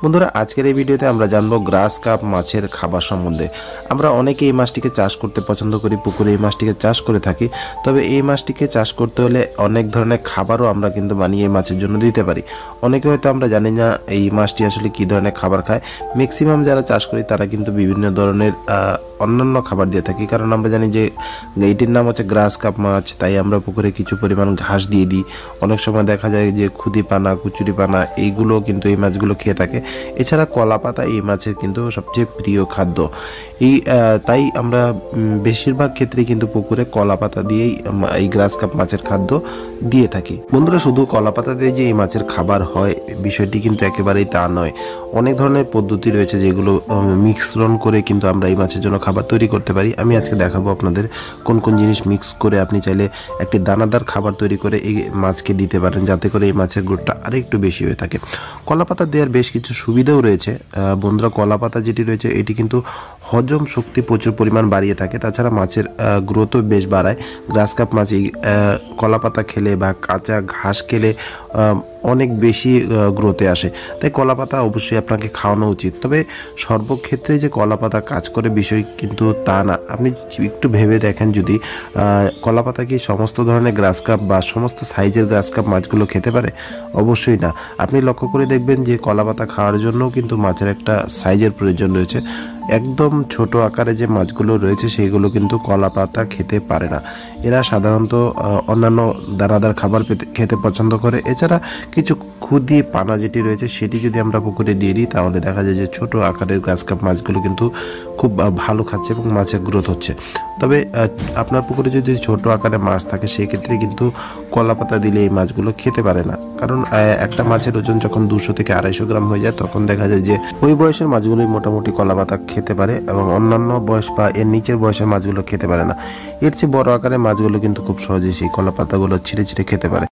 বন্ধুরা আজকের এই ভিডিওতে আমরা জানবো গ্রাস কাপ মাছের খাবার সম্বন্ধে। আমরা অনেকে এই মাছটিকে চাষ করতে পছন্দ করি, পুকুরে এই মাছটিকে চাষ করে থাকি। তবে এই মাছটিকে চাষ করতে হলে অনেক ধরনের খাবারও আমরা কিন্তু বানিয়ে এই মাছের জন্য দিতে পারি। অনেকে হয়তো আমরা জানি না এই মাছটি আসলে কী ধরনের খাবার খায়। ম্যাক্সিমাম যারা চাষ করি তারা কিন্তু বিভিন্ন ধরনের অন্যান্য খাবার দিয়ে থাকি, কারণ আমরা জানি যে এইটির নাম হচ্ছে গ্রাস কাপ মাছ, তাই আমরা পুকুরে কিছু পরিমাণ ঘাস দিয়ে দিই। অনেক সময় দেখা যায় যে খুদি পানা, কুচুরি পানা এইগুলো কিন্তু এই মাছগুলো খেয়ে থাকে। এছাড়া কলা পাতা এই মাছের কিন্তু সবচেয়ে প্রিয় খাদ্য। তাই আমরা বেশিরভাগ ক্ষেত্রে কিন্তু পুকুরে কলা পাতা দিয়েই এই গ্রাস কাপ মাছের খাদ্য দিয়ে থাকি। বন্ধুরা, শুধু কলা পাতা দিয়ে যে এই মাছের খাবার হয় বিষয়টি কিন্তু একেবারেই তা নয়। অনেক ধরনের পদ্ধতি রয়েছে যেগুলো মিশ্রণ করে কিন্তু আমরা এই মাছের জন্য খাবার তৈরি করতে পারি। আমি আজকে দেখাবো আপনাদের কোন কোন জিনিস মিক্স করে আপনি চাইলে একটি দানাদার খাবার তৈরি করে এই মাছকে দিতে পারেন, যাতে করে এই মাছের গ্রোথটা আরেকটু বেশি হয়ে থাকে। কলা পাতা দেওয়ার বেশ কিছু সুবিধাও রয়েছে। বন্ধুরা, কলা পাতা যেটি রয়েছে এটি কিন্তু হজম শক্তি প্রচুর পরিমাণ বাড়িয়ে থাকে। তাছাড়া মাছের গ্রোথও বেশ বাড়ায়। গ্রাস কাপ মাছ এই কলা পাতা খেলে বা কাঁচা ঘাস খেলে অনেক বেশি গ্রোথে আসে। তাই কলা পাতা অবশ্যই আপনাকে খাওয়ানো উচিত। তবে সর্বক্ষেত্রে যে কলা পাতা কাজ করে বিষয় কিন্তু তা না। আপনি একটু ভেবে দেখেন, যদি কলা পাতা কি সমস্ত ধরনের গ্রাস কাপ বা সমস্ত সাইজের গ্রাস কাপ মাছগুলো খেতে পারে? অবশ্যই না। আপনি লক্ষ্য করে দেখবেন যে কলা পাতা খাওয়ার জন্যও কিন্তু মাছের একটা সাইজের প্রয়োজন রয়েছে। একদম ছোট আকারে যে মাছগুলো রয়েছে সেইগুলো কিন্তু কলা পাতা খেতে পারে না। এরা সাধারণত অন্যান্য দানাদার খাবার খেতে পছন্দ করে। এছাড়া কিছু খুদি পানা যেটি রয়েছে সেটি যদি আমরা পুকুরে দিয়ে দিই তাহলে দেখা যায় যে ছোট আকারের গ্রাস কাপ মাছগুলো কিন্তু খুব ভালো খাচ্ছে এবং মাছের গ্রোথ হচ্ছে। তবে আপনার পুকুরে যদি ছোট আকারে মাছ থাকে সেক্ষেত্রে কিন্তু কলা পাতা দিলে এই মাছগুলো খেতে পারে না, কারণ একটা মাছের ওজন যখন 200 থেকে 250 গ্রাম হয়ে যায় তখন দেখা যায় যে ওই বয়সের মাছগুলোই মোটামুটি কলা পাতা খেতে পারে এবং অন্যান্য বয়স বা এর নিচের বয়সের মাছগুলো খেতে পারে না। এর চেয়ে বড় আকারের মাছগুলো কিন্তু খুব সহজেই সেই কলা পাতাগুলো ছিঁড়ে ছিঁড়ে খেতে পারে।